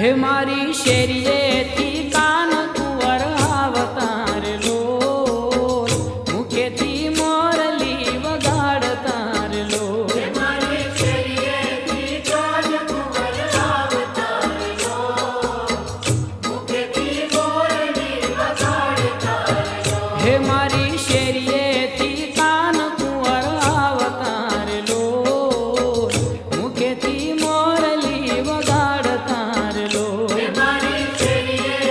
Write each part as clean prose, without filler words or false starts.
હે મારી શેરીએથી કાન કુંવર આવતાર લો, મુખેથી મોરલી વગાડતાર લો. હે મારી શેરીએથી કાન કુંવર આવતાર લો, મુખેથી મોરલી વગાડતાર લો. હે મારી શેરીએથી કાન કુંવર આવતાર લો, મુખેથી મોરલી વગાડતાર લો. હે મારી શેરીએથી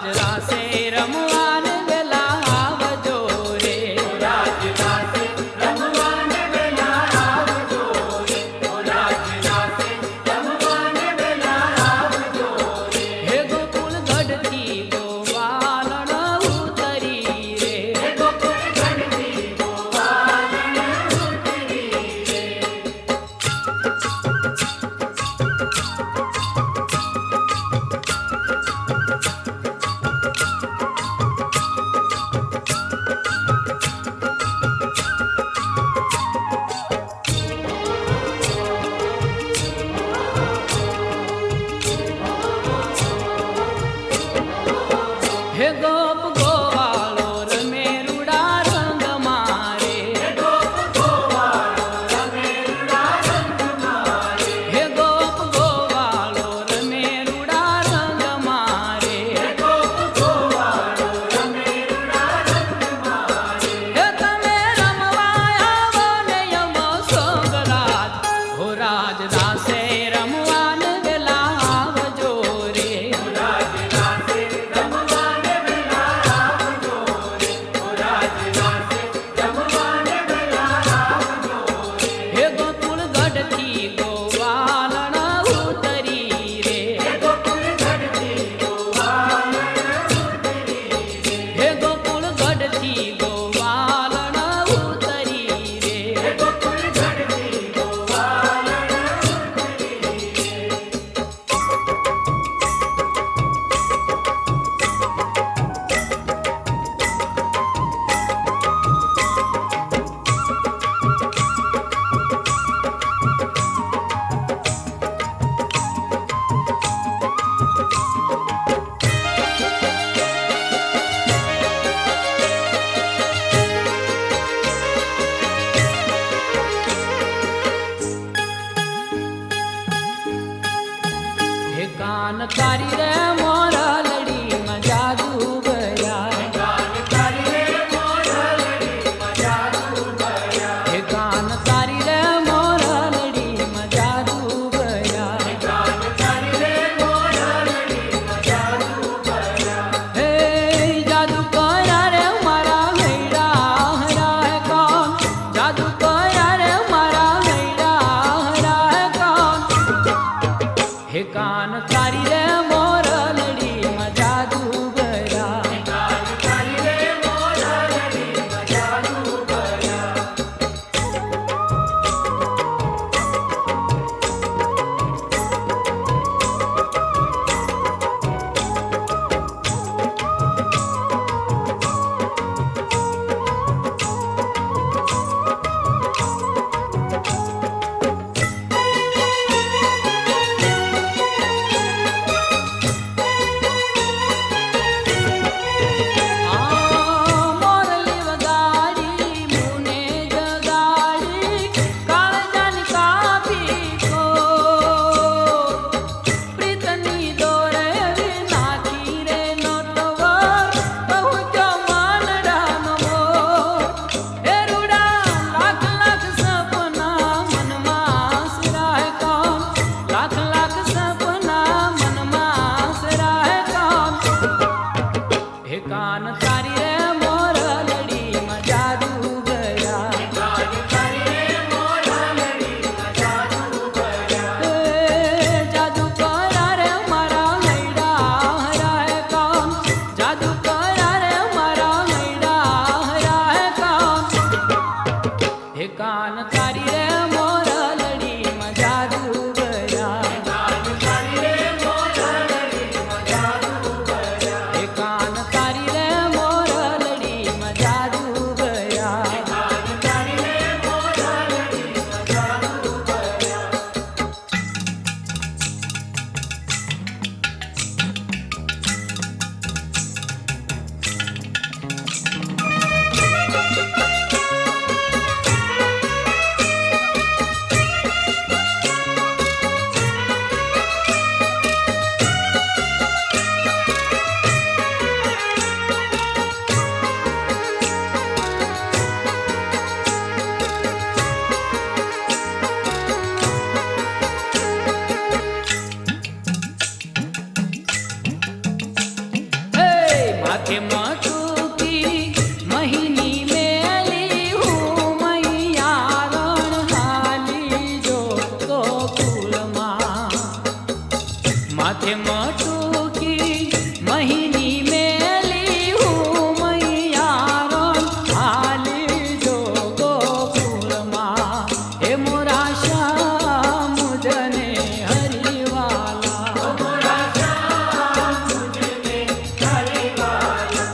રાજ રાસે રમવાને વેલા આવજો રે. રાજ રાસે રમવાને વેલા આવજો રે. રાજ રાસે રમવાને વેલા આવજો રે. હે ગોકુળ ગઢથી ગોવાલણ ઉતરી રે. હે ગોકુળ ગઢથી ગોવાલણ ઉતરી રે. હે ગોપ ગોવાળો રમે રૂડા રંગ મારે. હે ગોપ ગોવાળો રમે રૂડા રંગ મારે. હે ગોપ ગોવાળો રમે રૂડા રંગ મારે. હે ગોપ ગોવાળો રમે રૂડા રંગ મારે. હે તમે રમવા આવો ને યમો સોગરાજ. હો રાજ દાસે રમવાને વેલા આવજો રે. રાજ રાસે રમવાને વેલા આવજો રે. રાજ રાસે રમવાને વેલા આવજો રે. હે ગોકુળ ગઢથી ગોવાલણ ઉતરી રે. હે ગોકુળ ગઢથી ગોવાલણ ઉતરી રે. હે ગોકુળ ગઢથી ગોવાલણ ઉતરી રે. હે ગોકુળ ગઢથી ગોવાલણ ઉતરી રે. હે કાન તારી રે મોરા લડીમાં જાદુ ગયા. ગાન તારી રે મોરલડીમાં જાદુ ગયા. હે કાન તારી રે મોરા લડીમાં જાદુ ગયા. ગાન તારી રે મોરલડીમાં જાદુ ગયા. હે જાદુ કર્યા રે મારા હૈડા હરા કોણ. જાદુ કર્યા રે મારા હૈડા હરા કોણ. હે કાન તારી રે મોરલડીમાં જાદુ ગયા. ગાન તારી રે મોરલડીમાં જાદુ ગયા. મોરલી વગાડી મુને જગાડી કાળજાની કાપી કો. પ્રીતની દોરે નાખી રે નોટવર પહોંચો માનડાનો મોર. હે રૂડા લાખ લાખ સપના મનમાં સિરાય કોણ. લાખ લાખ સપના મનમાં સિરાય કોણ. હે કાન તારી રે મોરલડીમાં જાદુ ગયા. ગાન તારી રે મોરલડીમાં જાદુ ગયા. હે જાદુ કર્યા રે મારા હૈડા હરાય કોણ. જાદુ કર્યા રે મારા હૈડા હરાય કોણ. હે કાન તારી રે મોરલડીમાં જાદુ ગયા. ગાન તારી રે મોરલડીમાં જાદુ ગયા. હે કાન તારી રે મોરલડીમાં माथे मटुकी महीनी मेली हूँ मैया रण हाली जो गोकुल माँ माथे मटुकी महीनी मेली हूँ मैया रण हाली जो गोकुल माँ हे मोरा श्याम जने हरिवाला मोरा श्याम मुझने हरिवाला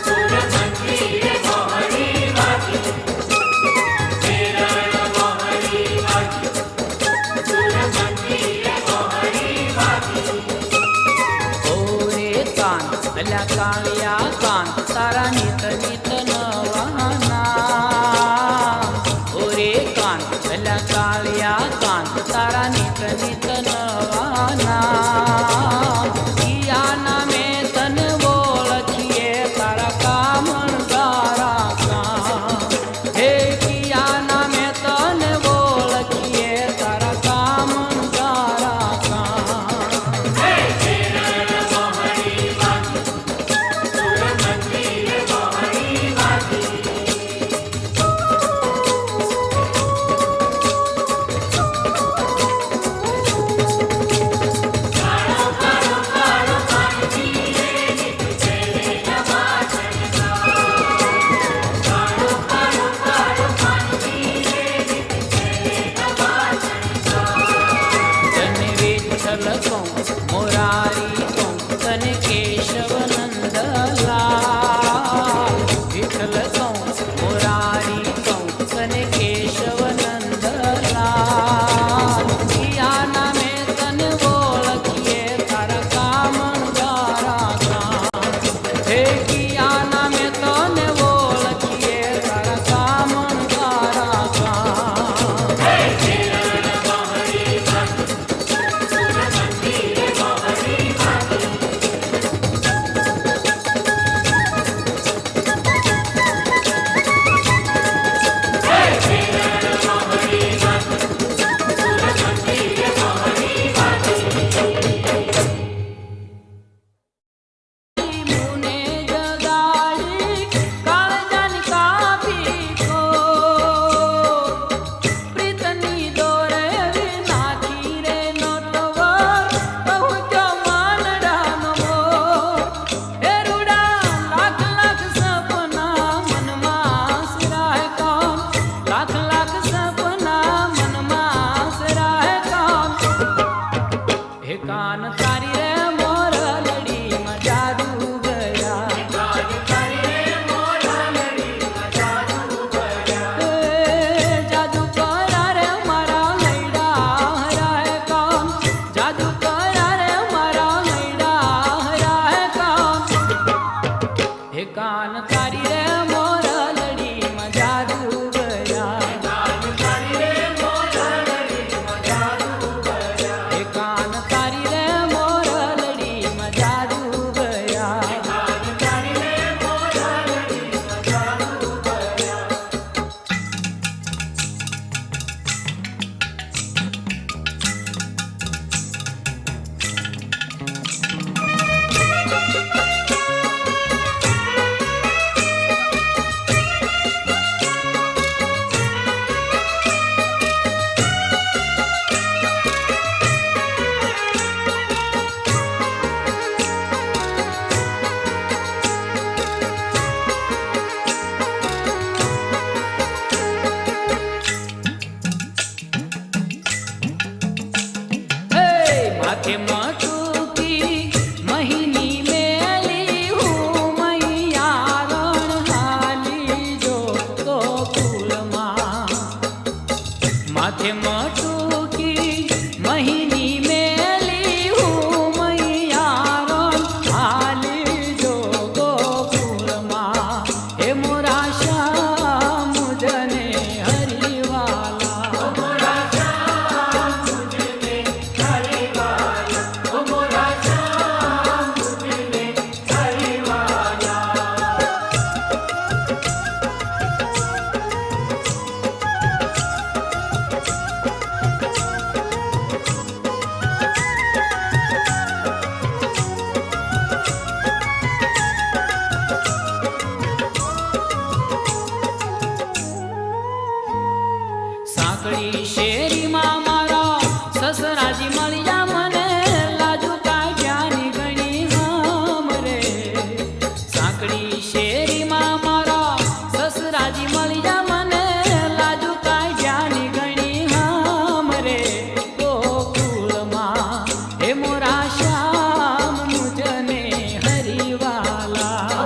સુરમંદિરે મોહરી વાગી, કેરળ મોહરી વાગી, સુરમંદિરે મોહરી વાગી. ઓરે કાન અલ્યા કાળિયા કાન તારા નિત નિત નવાના. ઓરે કાન અલ્યા કાળિયા કાન તારા નિત નિત નવાના. કિયાના મેં તને ઓળખીએ તારા કામણ તારા કામ. હે કિયાના મેં તને ઓળખીએ તારા કામણ તારા કામ. કેરળ મોહરી વાગી, સુરમંદિરે મોહરી વાગી. કાળો કાળો કાળો પાણી રે નીકળે નવા ચણકા. કાળો કાળો કાળો પાણી રે નીકળે નવા ચણકા. તને વિઠ્ઠલ કહું મોરારી કહું તને કેશવ નંદલાલ. વિઠ્ઠલ કહું મોરારી કહું તને કેશવ નંદલાલ. કિયાના મેં તને ઓળખીએ તારા કામણ તારા કામ. હે કિયાના મેં તને ઓળખીએ તારા કામણ તારા કામ. કેરળ મોહરી વાગી, સુરમંદિરે મોહરી વાગી. કેરળ મોહરી વાગી, સુરમંદિરે મોહરી વાગી. મુને જગાડી કાળજાની કાપી કો. પ્રીતની દોરે નાખી રે નોટવર પહોંચ્યો માનડાનો મોર. હે રૂડા લાખ લાખ સપના મનમાં સિરાય કામ. લાખ લાખ સપના મનમાં સિરાય કામ. હે કાન તારી રે મોરલડી માં જાદુ ગયા. કાન તારી રે મોરલડીમાં જાદુ ગયા. હે જાદુ કરા રે મારા લૈડા હરાય કામ. જાદુ કરા રે મારા લૈડા હરાય કામ. હે કાન તારી રે મોરલડી માં જાદુ ગયા. કાન તારી રે મોરલડીમાં જાદુ ગયા. હે કાન તારી રે મોરલડી માં જાદુ ગયા. કાન તારી રે મોરલડીમાં જાદુ ગયા. હે માથે મટુકી મહિની મેલી હું મૈયા રણ હાલી જો ગોકુળમાં. માથે મટુકી મહિની મેલી હું મૈયા રણ હાલી જો ગોકુળમાં. હે મોરા શ્યામ મુજને હરિવાલા. મોરા શ્યામ મુજને હરિવાલા. ઓ મોરા શ્યામ મુજને હરિવાલા. સાંકળી શેરીમાં મારા સસરાજી મળ્યા મને લાજુ કાઢ્યાની ઘણી હમ રે. સાંકળી શેરીમાં મારા સસરાજી મળ્યા મને લાજુ કાઢ્યાની ઘણી હમ રે. ગોકુળમાં હે મોરા શ્યામ મુજને હરિવાલા.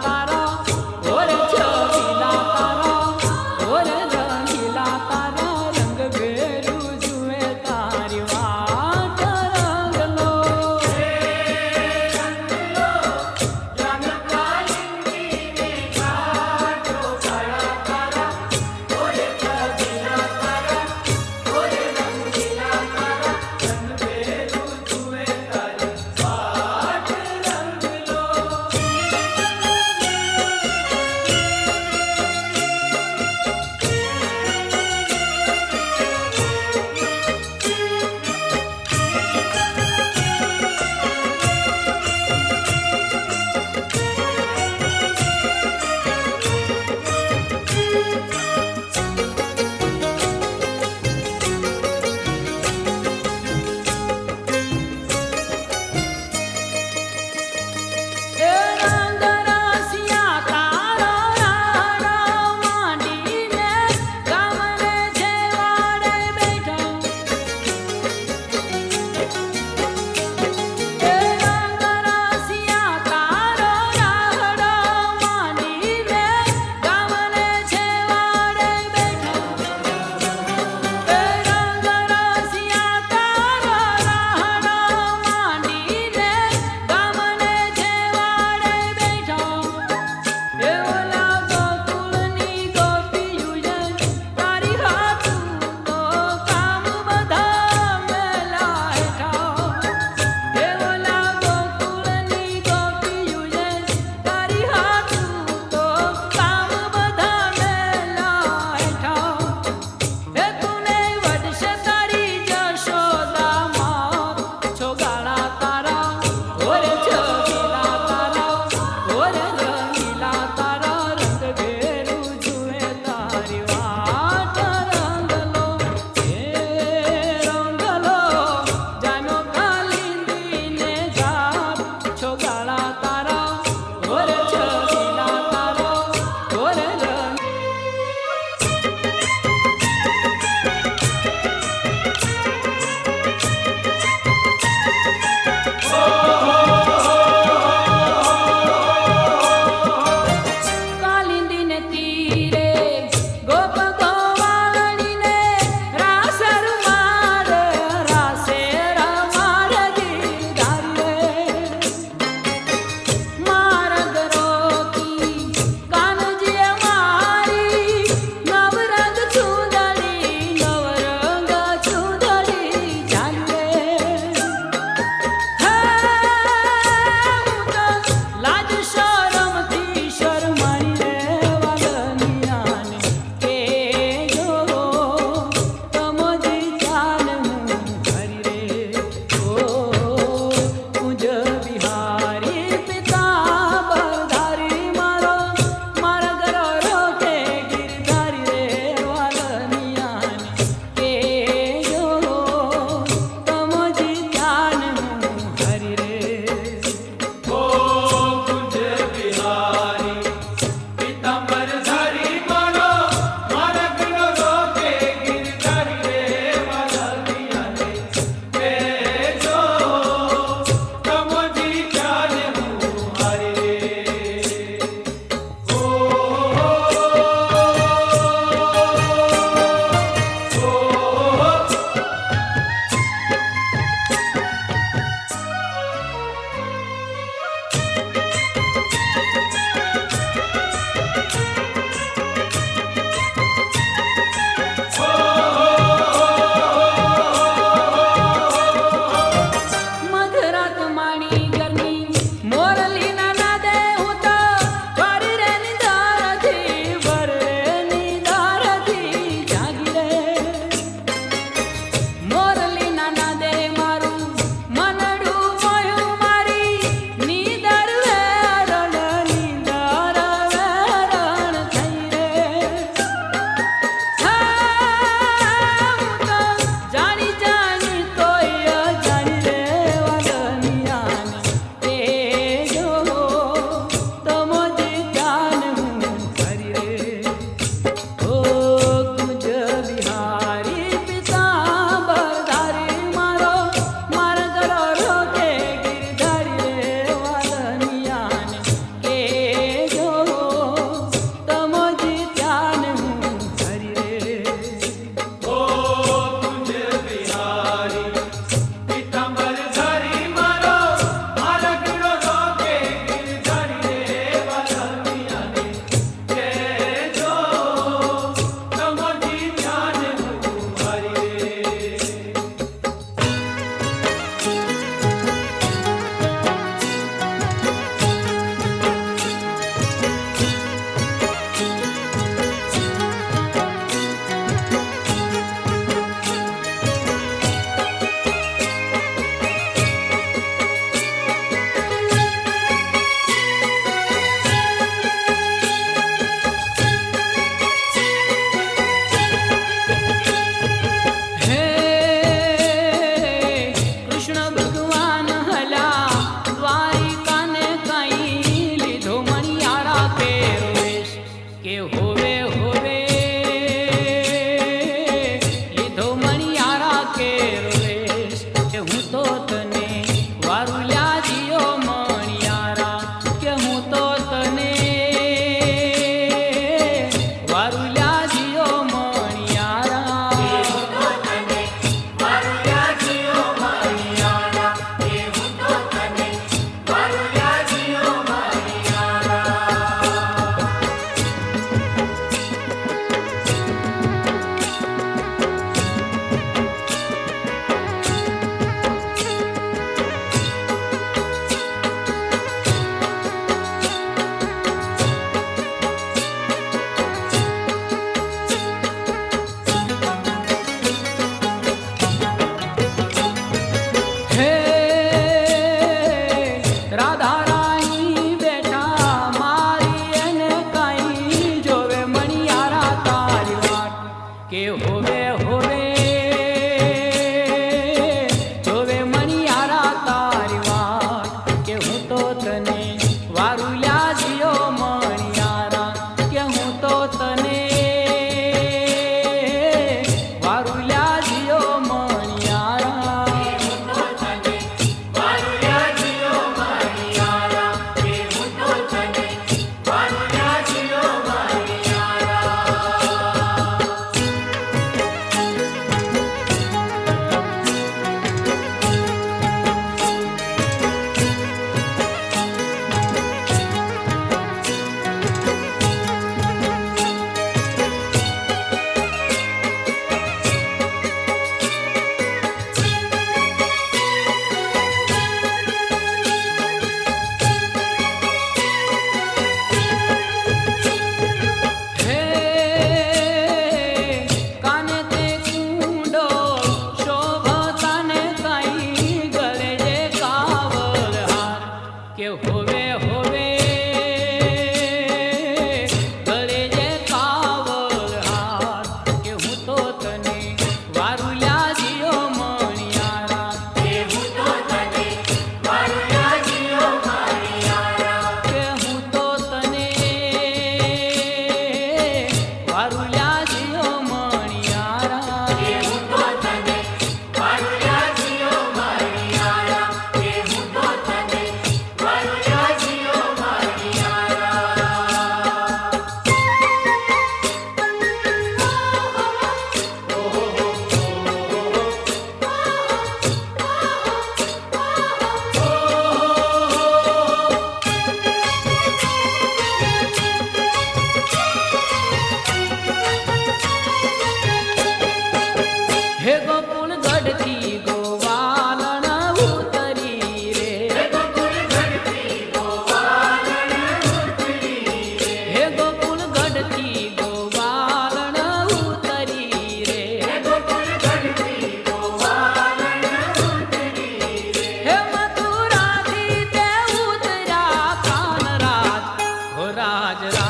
તારા ઓર છબીલા તારા ઓર રંગીલા તારા રંગ ભેરું જુએ તારી વાટ રંગલો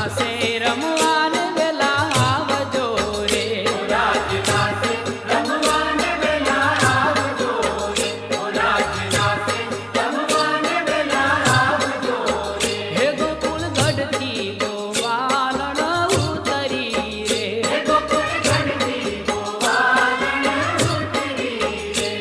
રાસે રમવાન વેલા આવજો રે. રાજ રાસે રમવાને વેલા આવજો રે. રાજ રાસે રમવાને વેલા આવજો રે. હે ગોકુળ ગઢથી ગોવાલણ ઉતરી રે. ગોકુળ ગઢથી ગોવાલણ ઉતરી રે.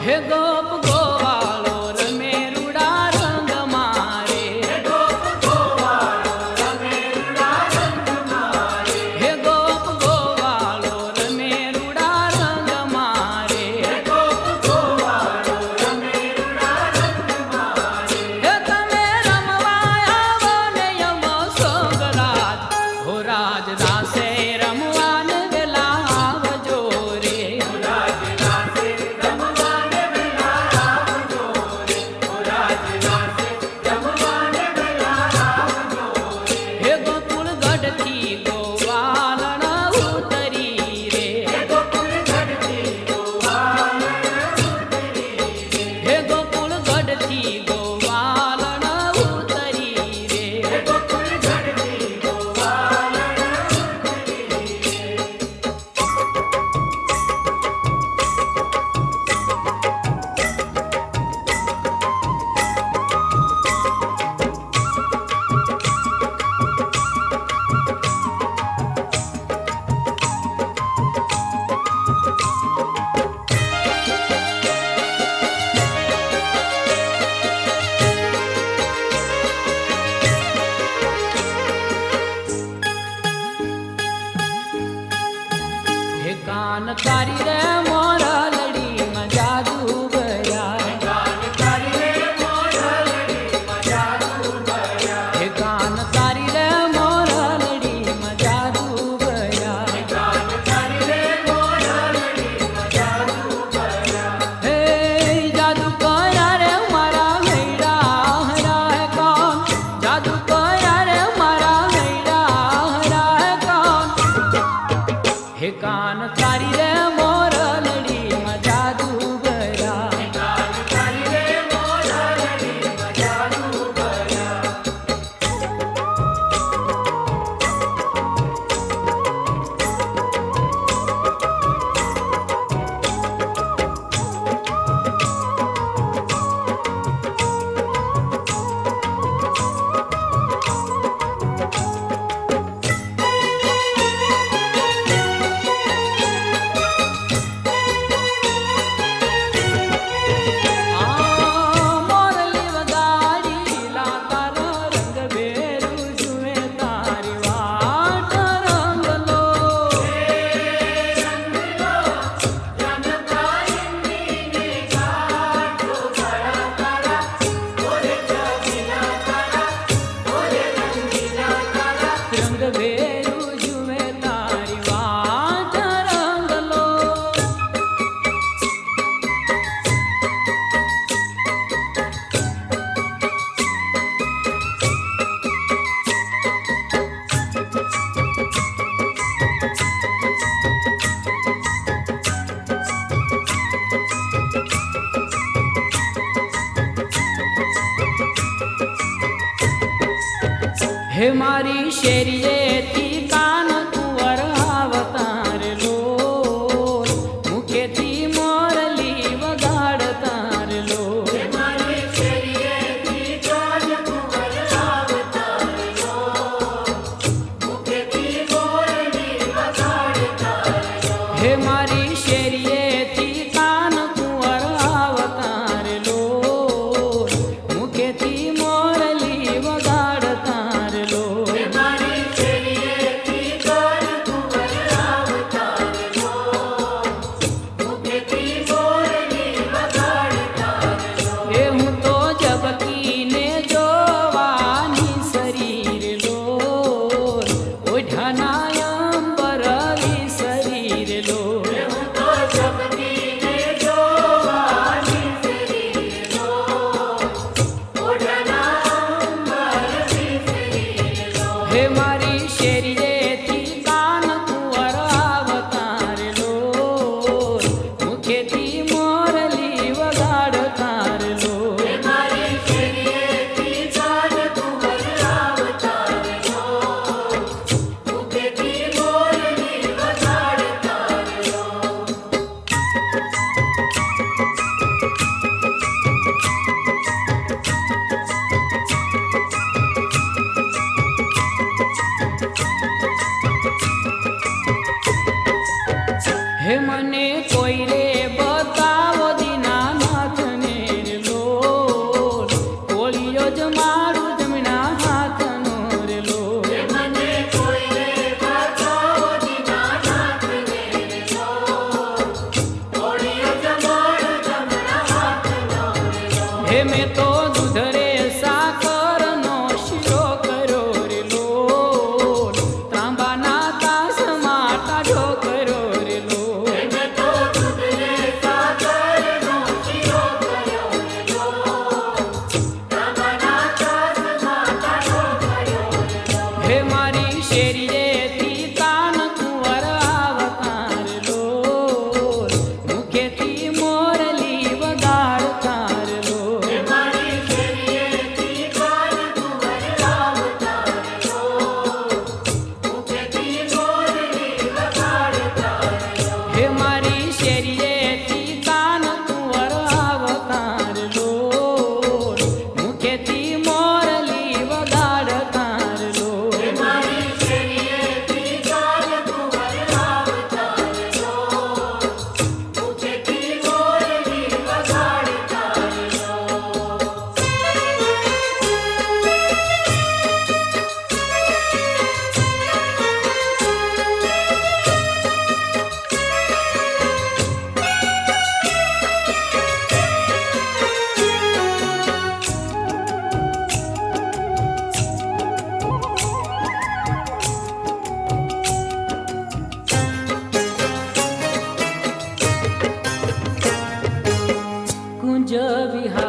હે ગોપ ગોવાળો રમે રૂડા રંગ મારે. ગોપ ગોવાળો રમે રૂડા રંગ મારે. હે ગોપ ગોવાળો રમે રૂડા રંગ મારે. ગોપ ગોવાળો રમે રૂડા રંગ મારે. હે તમે રમવા આવો ને યમો સોગરાજ. હો રાજ રાસે રમવાન વેલા આવજો રે. રાજ રાસે રમવાને વેલા આવજો રે. રાજ રાસે રમવાને વેલા આવજો રે. હે ગોકુળ ગઢથી ગોવાલણ ઉતરી રે. ગોકુળ ગઢથી ગોવાલણ ઉતરી રે. હે ગોકુળ ગઢથી ગોવાલણ ઉતરી રે. ગોકુળ ગઢથી ગોવાલણ ઉતરી રે. હે કાન તારી રે મોરા લડીમાં જાદુ ભર્યા. ગાન તારી રે મોઢલડી જાદુ ભર્યા. હે કાન તારી રે મોરા લડીમાં જાદુ ભર્યા. ગાન તારી રે મોઢલડી જાદુ ભર્યા. હે જાદુ કર્યા રે મારા હૈડા હરા. હે કોણ જાદુ કર્યા રે મારા હૈડા હરા. હે કોણ હે કાન તારી રે મોરલડીમાં જાદુ ભર્યા. ગાન તારી રે મોઢલડી જાદુ ભર્યા. આ મોરલી વગાડી લાતારો રંગ ભેરું જુએ તારી વાટ રંગલો. રંગ ભેરું જુએ તારી વાટ રંગલો. હે મારી શેરીએથી કાન કુંવર આવતાર લોલ. મુખેથી મોરલી વગાડતાર લોલ. મારી શેરીએથી કાન કુંવર આવતા લો. મુખેથી મોરલી વગાડતા લો. હે મારી શેરીએથી કાન કુંવર આવતાર લોલ. મુખેથી મોરલી વગાડતાર લોલ. મારી શેરીએ હે મેં તો દૂધ રે સાકરનો શીરો કર્યો રે લોલ, ત્રાંબાના તાસમાં ટાઢો કર્યો રે લોલ. મેં તો દૂધ રે સાકરનો શીરો કર્યો રે લોલ, ત્રાંબાના તાસમાં ટાઢો કર્યો રે લોલ. હે મારી શેરીએથી તાન કુંવર આવતા રે લોલ, મુખેથી મોરલી વગાડતા રે લોલ. હે મારી શેરીએથી કાન કુંવર આવતા રે લોલ, મુખેથી મોરલી વગાડતા રે લોલ. હે મારી શેરીએથી તાન કુંવર આવતા રે લોલ, મુખેથી મોરલી વગાડતા રે લોલ. હે મારી શેરીએથી કાન કુંવર આવતા રે લોલ, મુખેથી મોરલી વગાડતા રે લોલ. કુંજ વિહાર